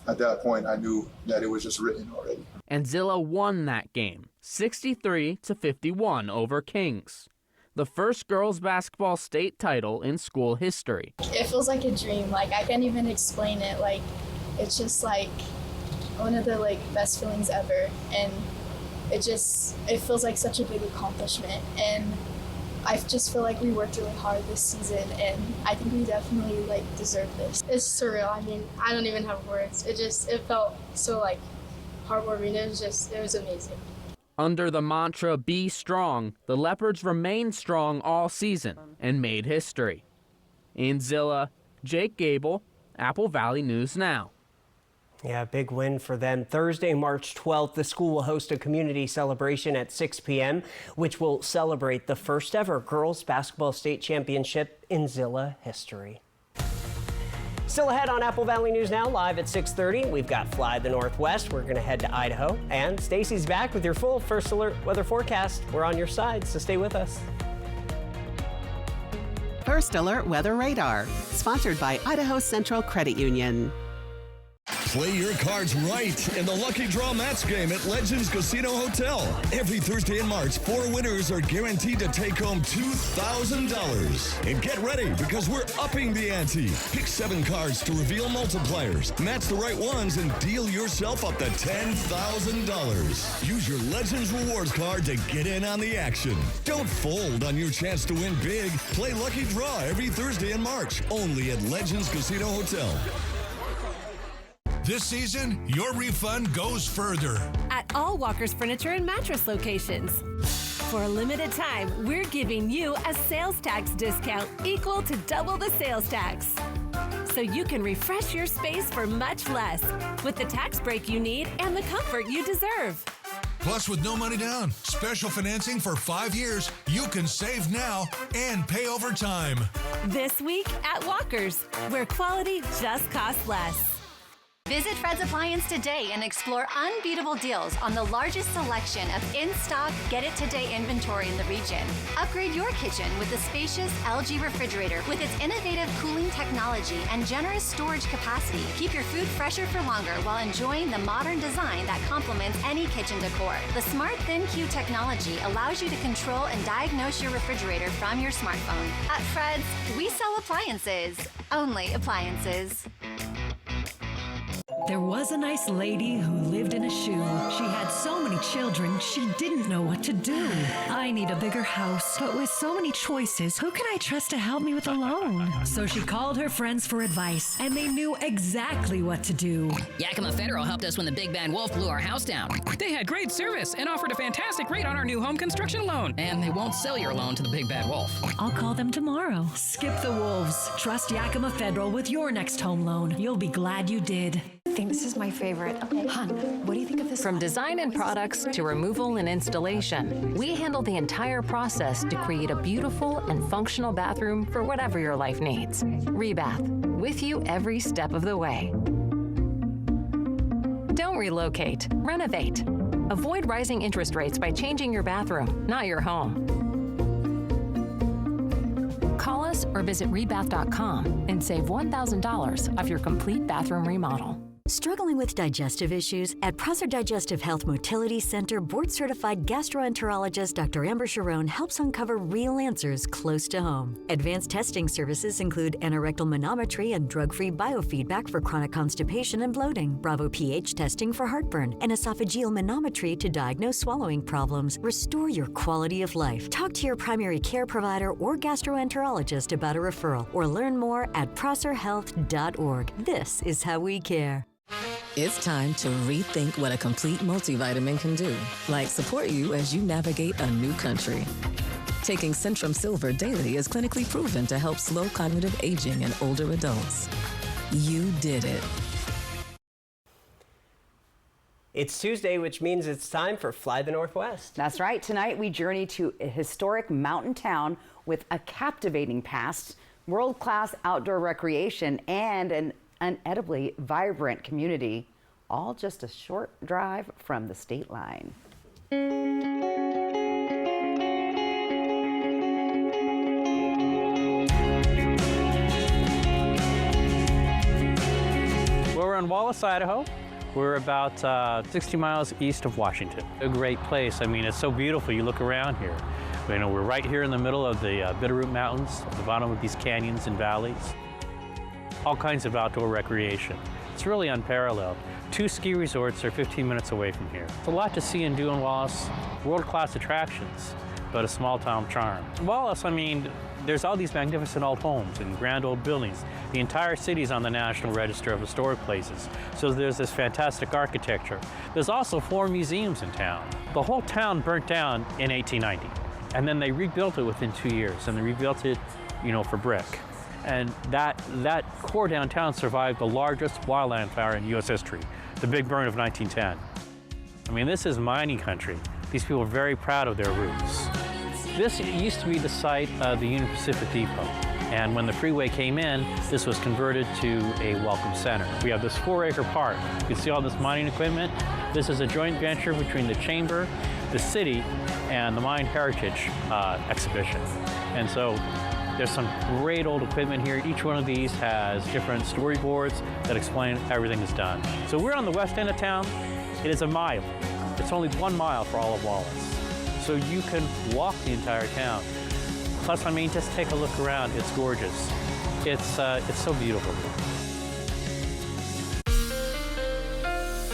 at that point, I knew that it was just written already. And Zilla won that game. 63-51 over Kings, the first girls basketball state title in school history. It feels like a dream. Like, I can't even explain it. Like, it's just like one of the best feelings ever, and it feels like such a big accomplishment, and I just feel like we worked really hard this season, and I think we definitely deserve this. It's surreal. I mean, I don't even have words. It felt so heartwarming. It was amazing. Under the mantra "Be Strong," the Leopards remained strong all season and made history. In Zilla, Jake Gable, Apple Valley News Now. Yeah, big win for them. Thursday, March 12th, the school will host a community celebration at 6 p.m., which will celebrate the first ever girls basketball state championship in Zilla history. Still ahead on Apple Valley News Now, live at 6:30. We've got Fly the Northwest. We're going to head to Idaho. And Stacy's back with your full First Alert weather forecast. We're on your side, so stay with us. First Alert Weather Radar, sponsored by Idaho Central Credit Union. Play your cards right in the Lucky Draw Match game at Legends Casino Hotel. Every Thursday in March, 4 winners are guaranteed to take home $2,000. And get ready, because we're upping the ante. Pick 7 cards to reveal multipliers. Match the right ones and deal yourself up to $10,000. Use your Legends Rewards card to get in on the action. Don't fold on your chance to win big. Play Lucky Draw every Thursday in March, only at Legends Casino Hotel. This season, your refund goes further. At all Walker's Furniture and Mattress locations. For a limited time, we're giving you a sales tax discount equal to double the sales tax. So you can refresh your space for much less with the tax break you need and the comfort you deserve. Plus, with no money down, special financing for 5 years, you can save now and pay over time. This week at Walker's, where quality just costs less. Visit Fred's Appliance today and explore unbeatable deals on the largest selection of in-stock, get-it-today inventory in the region. Upgrade your kitchen with the spacious LG refrigerator with its innovative cooling technology and generous storage capacity. Keep your food fresher for longer while enjoying the modern design that complements any kitchen decor. The Smart ThinQ technology allows you to control and diagnose your refrigerator from your smartphone. At Fred's, we sell appliances. Only appliances. There was a nice lady who lived in a shoe. She had so many children, she didn't know what to do. I need a bigger house, but with so many choices, who can I trust to help me with a loan? So she called her friends for advice, and they knew exactly what to do. Yakima Federal helped us when the big bad wolf blew our house down. They had great service and offered a fantastic rate on our new home construction loan. And they won't sell your loan to the big bad wolf. I'll call them tomorrow. Skip the wolves. Trust Yakima Federal with your next home loan. You'll be glad you did. I think this is my favorite. Okay. Hun, what do you think of this? From design and products to removal and installation, we handle the entire process to create a beautiful and functional bathroom for whatever your life needs. Rebath, with you every step of the way. Don't relocate, renovate. Avoid rising interest rates by changing your bathroom, not your home. Call us or visit rebath.com and save $1,000 off your complete bathroom remodel. Struggling with digestive issues? At Prosser Digestive Health Motility Center, board-certified gastroenterologist Dr. Amber Sharon helps uncover real answers close to home. Advanced testing services include anorectal manometry and drug-free biofeedback for chronic constipation and bloating, Bravo pH testing for heartburn, and esophageal manometry to diagnose swallowing problems. Restore your quality of life. Talk to your primary care provider or gastroenterologist about a referral, or learn more at prosserhealth.org. This is how we care. It's time to rethink what a complete multivitamin can do, like support you as you navigate a new country. Taking Centrum Silver daily is clinically proven to help slow cognitive aging in older adults. You did it. It's Tuesday, which means it's time for Fly the Northwest. That's right. Tonight we journey to a historic mountain town with a captivating past, world-class outdoor recreation, and an unedibly vibrant community, all just a short drive from the state line. Well, we're in Wallace, Idaho, We're about 60 miles east of Washington. A great place. I mean, it's so beautiful. You look around here. You know, we're right here in the middle of the Bitterroot Mountains, at the bottom of these canyons and valleys. All kinds of outdoor recreation. It's really unparalleled. 2 ski resorts are 15 minutes away from here. It's a lot to see and do in Wallace. World-class attractions, but a small-town charm. Wallace, I mean, there's all these magnificent old homes and grand old buildings. The entire city's on the National Register of Historic Places, so there's this fantastic architecture. There's also 4 museums in town. The whole town burnt down in 1890, and then they rebuilt it within 2 years, and they rebuilt it, you know, for brick. And that core downtown survived the largest wildland fire in U.S. history, the Big Burn of 1910. I mean, this is mining country. These people are very proud of their roots. This used to be the site of the Union Pacific Depot. And when the freeway came in, this was converted to a welcome center. We have this 4-acre park. You can see all this mining equipment. This is a joint venture between the Chamber, the city, and the Mine Heritage exhibition. And so there's some great old equipment here. Each one of these has different storyboards that explain how everything is done. So we're on the west end of town. It is a mile. It's only 1 mile for all of Wallace. So you can walk the entire town. Plus, I mean, just take a look around. It's gorgeous. It's so beautiful.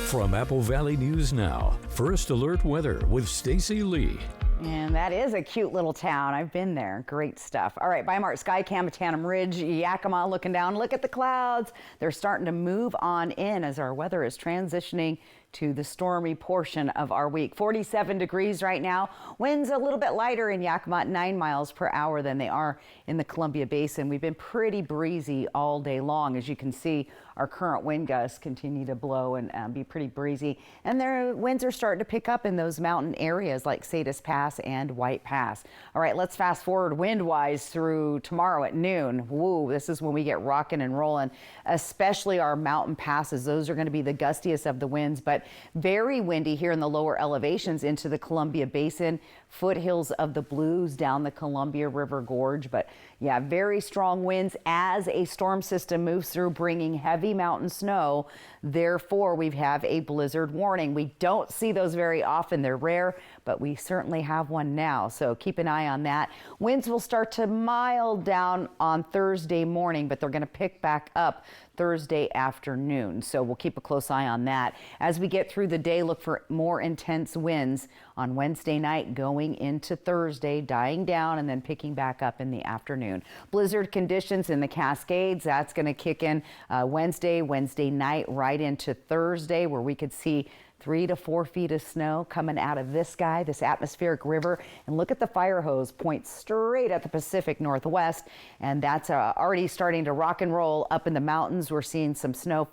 From Apple Valley News Now, First Alert Weather with Stacy Lee. And that is a cute little town. I've been there. Great stuff. All right, Bi-Mart Skycam, Tanum Ridge, Yakima, looking down. Look at the clouds. They're starting to move on in as our weather is transitioning to the stormy portion of our week. 47 degrees right now. Winds a little bit lighter in Yakima at 9 miles per hour than they are in the Columbia Basin. We've been pretty breezy all day long. As you can see, our current wind gusts continue to blow and be pretty breezy. And their winds are starting to pick up in those mountain areas like Sadius Pass and White Pass. All right, let's fast forward wind-wise through tomorrow at noon. Woo, this is when we get rocking and rolling, especially our mountain passes. Those are going to be the gustiest of the winds, but very windy here in the lower elevations into the Columbia Basin, foothills of the Blues down the Columbia River Gorge. But yeah, very strong winds as a storm system moves through, bringing heavy mountain snow. Therefore, we have a blizzard warning. We don't see those very often. They're rare, but we certainly have one now. So keep an eye on that. Winds will start to mild down on Thursday morning, but they're going to pick back up Thursday afternoon. So we'll keep a close eye on that. As we get through the day, look for more intense winds on Wednesday night going into Thursday, dying down and then picking back up in the afternoon. Blizzard conditions in the Cascades, that's going to kick in Wednesday night right into Thursday, where we could see 3 to 4 feet of snow coming out of this guy, this atmospheric river. And look at the fire hose point straight at the Pacific Northwest. And that's already starting to rock and roll up in the mountains. We're seeing some snow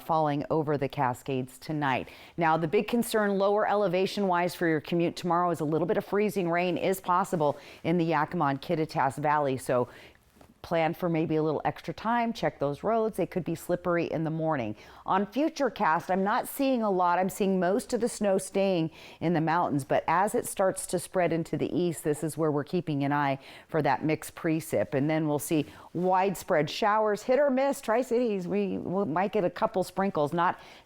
falling over the Cascades tonight. Now, the big concern lower elevation wise for your commute tomorrow is a little bit of freezing rain is possible in the Yakima and Kittitas Valley. So plan for maybe a little extra time. Check those roads. They could be slippery in the morning. On Futurecast, I'm not seeing a lot. I'm seeing most of the snow staying in the mountains, but as it starts to spread into the east, this is where we're keeping an eye for that mixed precip. And then we'll see widespread showers, hit or miss. Tri-Cities, we might get a couple sprinkles,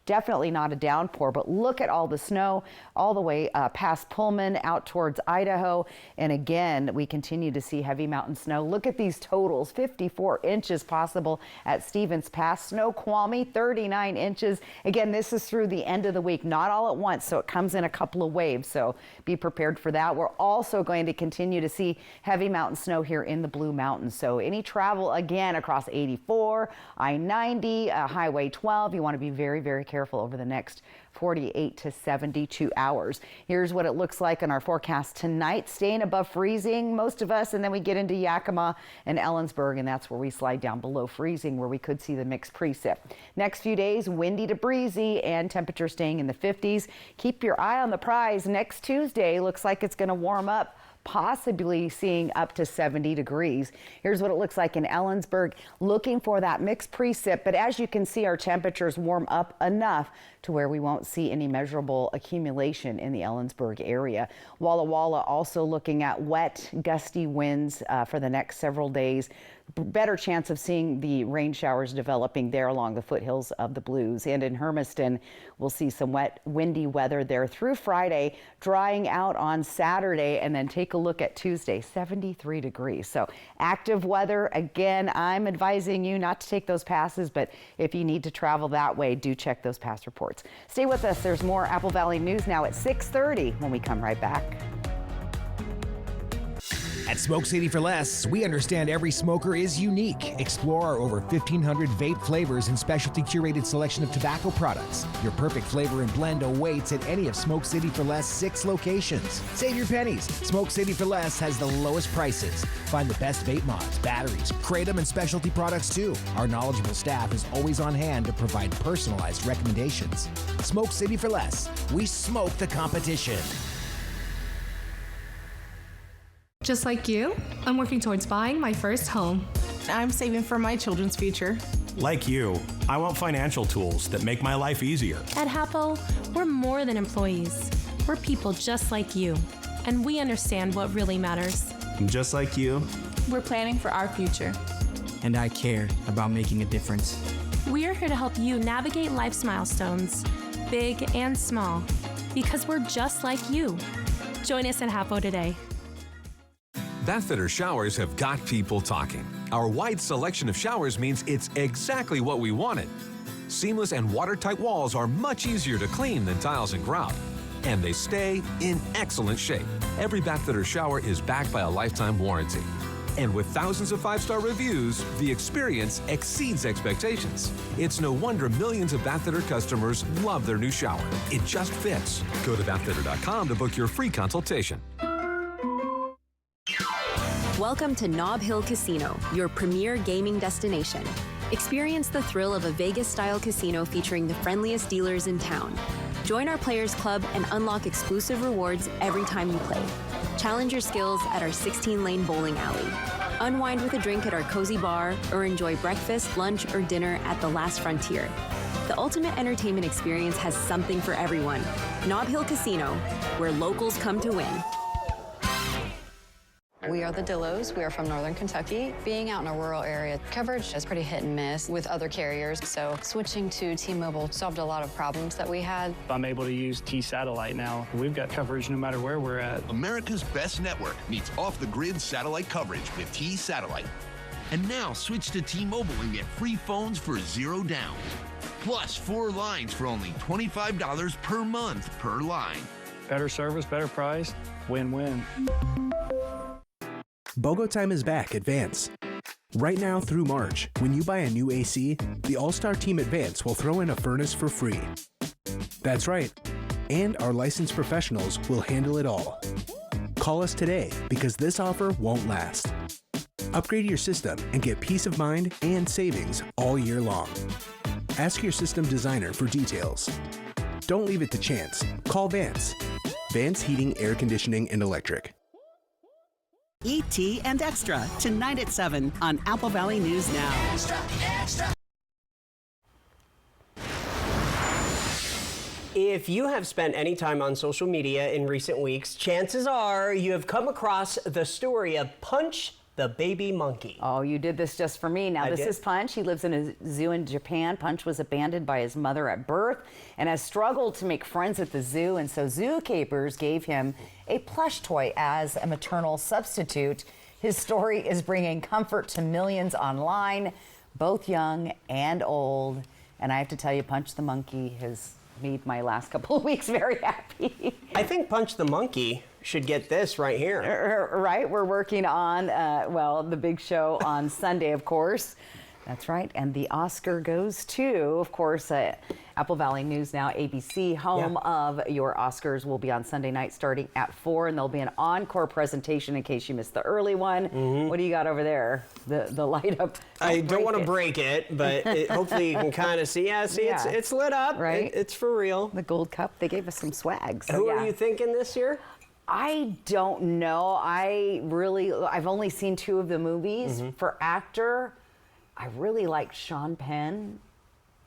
definitely not a downpour, but look at all the snow all the way past Pullman out towards Idaho. And again, we continue to see heavy mountain snow. Look at these totals, 54 inches possible at Stevens Pass. Snoqualmie, 39 inches. Again, this is through the end of the week, not all at once, so it comes in a couple of waves, so be prepared for that. We're also going to continue to see heavy mountain snow here in the Blue Mountains, so any travel again across 84, I-90, Highway 12, you want to be very, very careful over the next 48 to 72 hours. Here's what it looks like on our forecast tonight. Staying above freezing, most of us, and then we get into Yakima and Ellensburg, and that's where we slide down below freezing, where we could see the mixed precip. Next few days, windy to breezy and temperature staying in the 50s. Keep your eye on the prize. Next Tuesday looks like it's going to warm up, possibly seeing up to 70 degrees. Here's what it looks like in Ellensburg, looking for that mixed precip, but as you can see, our temperatures warm up enough to where we won't see any measurable accumulation in the Ellensburg area. Walla Walla also looking at wet, gusty winds for the next several days. better chance of seeing the rain showers developing there along the foothills of the Blues. And in Hermiston, we'll see some wet, windy weather there through Friday, drying out on Saturday, and then take a look at Tuesday, 73 degrees. So active weather. Again, I'm advising you not to take those passes, but if you need to travel that way, do check those pass reports. Stay with us. There's more Apple Valley News now at 6:30 when we come right back. At Smoke City for Less, we understand every smoker is unique. Explore our over 1,500 vape flavors and specialty curated selection of tobacco products. Your perfect flavor and blend awaits at any of Smoke City for Less 6 locations. Save your pennies. Smoke City for Less has the lowest prices. Find the best vape mods, batteries, kratom, and specialty products too. Our knowledgeable staff is always on hand to provide personalized recommendations. Smoke City for Less. We smoke the competition. Just like you, I'm working towards buying my first home. I'm saving for my children's future. Like you, I want financial tools that make my life easier. At Hapo, we're more than employees. We're people just like you, and we understand what really matters. Just like you. We're planning for our future. And I care about making a difference. We're here to help you navigate life's milestones, big and small, because we're just like you. Join us at Hapo today. Bathfitter showers have got people talking. Our wide selection of showers means it's exactly what we wanted. Seamless and watertight walls are much easier to clean than tiles and grout. And they stay in excellent shape. Every Bathfitter shower is backed by a lifetime warranty. And with thousands of 5-star reviews, the experience exceeds expectations. It's no wonder millions of Bathfitter customers love their new shower. It just fits. Go to bathfitter.com to book your free consultation. Welcome to Nob Hill Casino, your premier gaming destination. Experience the thrill of a Vegas-style casino featuring the friendliest dealers in town. Join our Players Club and unlock exclusive rewards every time you play. Challenge your skills at our 16-lane bowling alley. Unwind with a drink at our cozy bar, or enjoy breakfast, lunch, or dinner at the Last Frontier. The ultimate entertainment experience has something for everyone. Nob Hill Casino, where locals come to win. We are the Dillos. We are from Northern Kentucky. Being out in a rural area, coverage is pretty hit and miss with other carriers. So switching to T-Mobile solved a lot of problems that we had. I'm able to use T-Satellite now. We've got coverage no matter where we're at. America's best network meets off-the-grid satellite coverage with T-Satellite. And now switch to T-Mobile and get free phones for $0 down. Plus 4 lines for only $25 per month per line. Better service, better price, win-win. BOGO time is back at Vance. Right now through March, when you buy a new AC, the All-Star Team at Vance will throw in a furnace for free. That's right. And our licensed professionals will handle it all. Call us today because this offer won't last. Upgrade your system and get peace of mind and savings all year long. Ask your system designer for details. Don't leave it to chance. Call Vance. Vance Heating, Air Conditioning, and Electric. E.T. and Extra, tonight at 7 on Apple Valley News Now. Extra, extra. If you have spent any time on social media in recent weeks, chances are you have come across the story of Punch the baby monkey. Oh, you did this just for me. Now, this is Punch. He lives in a zoo in Japan. Punch was abandoned by his mother at birth and has struggled to make friends at the zoo. And so zookeepers gave him a plush toy as a maternal substitute. His story is bringing comfort to millions online, both young and old. And I have to tell you, Punch the monkey has made my last couple of weeks very happy. I think Punch the monkey should get this right here. Right, we're working on, the big show on Sunday, of course. That's right, and the Oscar goes to, of course, Apple Valley News Now, ABC, home of your Oscars, will be on Sunday night starting at 4, and there'll be an encore presentation in case you missed the early one. What do you got over there? The light up. I don't want to break it, but hopefully you can kind of see. It's lit up. Right. It's for real. The gold cup, they gave us some swag. So Who are you thinking this year? I don't know. I've only seen 2 of the movies. For actor, I really liked Sean Penn,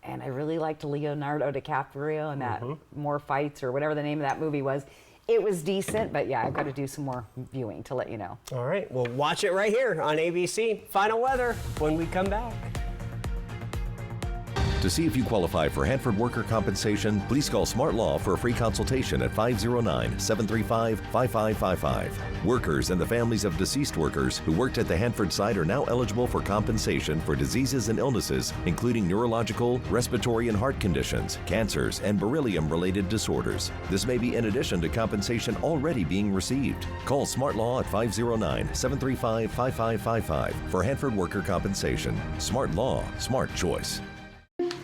and I really liked Leonardo DiCaprio in that More Fights or whatever the name of that movie was. It was decent, but yeah, I've got to do some more viewing to let you know. All right, well, watch it right here on ABC. Final weather when we come back. To see if you qualify for Hanford worker compensation, please call Smart Law for a free consultation at 509-735-5555. Workers and the families of deceased workers who worked at the Hanford site are now eligible for compensation for diseases and illnesses, including neurological, respiratory and heart conditions, cancers, and beryllium-related disorders. This may be in addition to compensation already being received. Call Smart Law at 509-735-5555 for Hanford worker compensation. Smart Law, smart choice.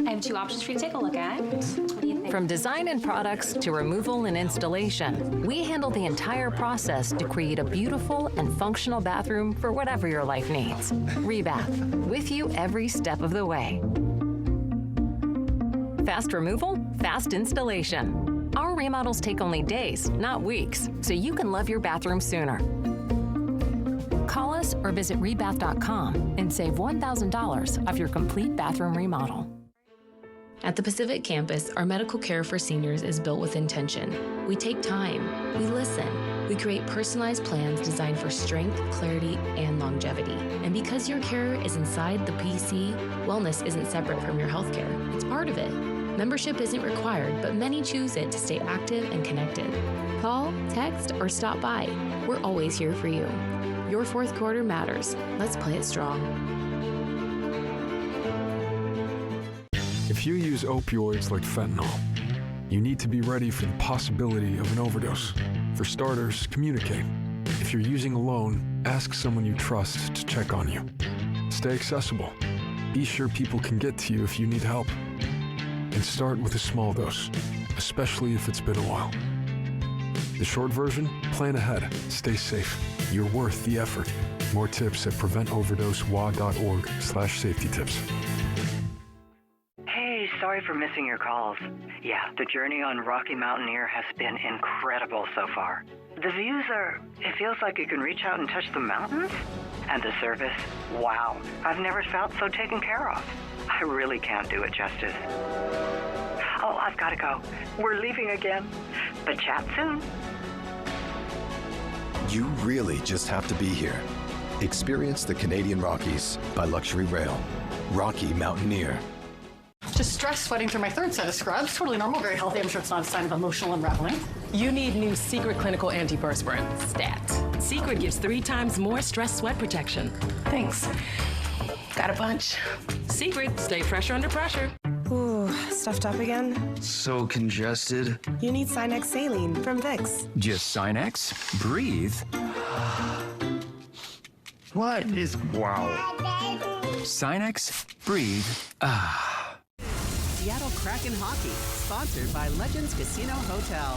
I have 2 options for you to take a look at. What do you think? From design and products to removal and installation, we handle the entire process to create a beautiful and functional bathroom for whatever your life needs. Rebath, with you every step of the way. Fast removal, fast installation. Our remodels take only days, not weeks, so you can love your bathroom sooner. Call us or visit rebath.com and save $1,000 off your complete bathroom remodel. At the Pacific Campus, our medical care for seniors is built with intention. We take time, we listen, we create personalized plans designed for strength, clarity, and longevity. And because your care is inside the PC, wellness isn't separate from your healthcare. It's part of it. Membership isn't required, but many choose it to stay active and connected. Call, text, or stop by. We're always here for you. Your fourth quarter matters. Let's play it strong. If you use opioids like fentanyl, you need to be ready for the possibility of an overdose. For starters, communicate. If you're using alone, ask someone you trust to check on you. Stay accessible. Be sure people can get to you if you need help. And start with a small dose, especially if it's been a while. The short version, plan ahead. Stay safe. You're worth the effort. More tips at preventoverdosewa.org/safety tips. Hey, sorry for missing your calls. Yeah, the journey on Rocky Mountaineer has been incredible so far. The views it feels like you can reach out and touch the mountains. And the service, wow, I've never felt so taken care of. I really can't do it justice. Oh, I've got to go. We're leaving again, but chat soon. You really just have to be here. Experience the Canadian Rockies by Luxury Rail. Rocky Mountaineer. Just stress sweating through my third set of scrubs. Totally normal, very healthy. I'm sure it's not a sign of emotional unraveling. You need new Secret Clinical Antiperspirant, STAT. Secret gives 3 times more stress sweat protection. Thanks. Got a bunch. Secret, stay fresher under pressure. Ooh, stuffed up again? So congested. You need Sinex Saline from Vicks. Just Sinex? Breathe. What is wow? Sinex, breathe. Seattle Kraken Hockey, sponsored by Legends Casino Hotel.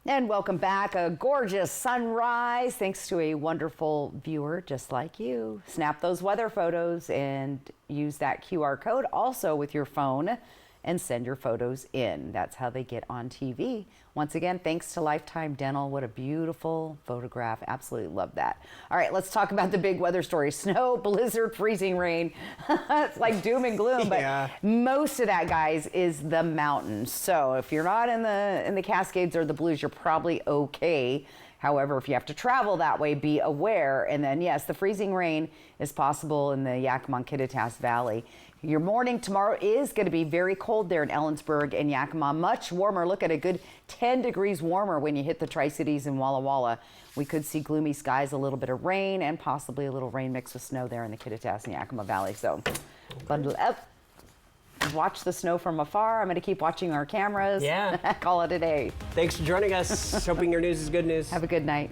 And welcome back. A gorgeous sunrise thanks to a wonderful viewer just like you. Snap those weather photos and use that QR code also with your phone and send your photos in. That's how they get on TV. Once again, thanks to Lifetime Dental. What a beautiful photograph. Absolutely love that. All right, let's talk about the big weather story. Snow, blizzard, freezing rain. It's like doom and gloom, but most of that, guys, is the mountains. So if you're not in the Cascades or the Blues, you're probably okay. However, if you have to travel that way, be aware. And then, yes, the freezing rain is possible in the Yakima-Kittitas Valley. Your morning tomorrow is going to be very cold there in Ellensburg and Yakima. Much warmer. Look at a good 10 degrees warmer when you hit the Tri-Cities and Walla Walla. We could see gloomy skies, a little bit of rain, and possibly a little rain mixed with snow there in the Kittitas and Yakima Valley. So bundle up. Watch the snow from afar. I'm going to keep watching our cameras. Yeah. Call it a day. Thanks for joining us. Hoping your news is good news. Have a good night.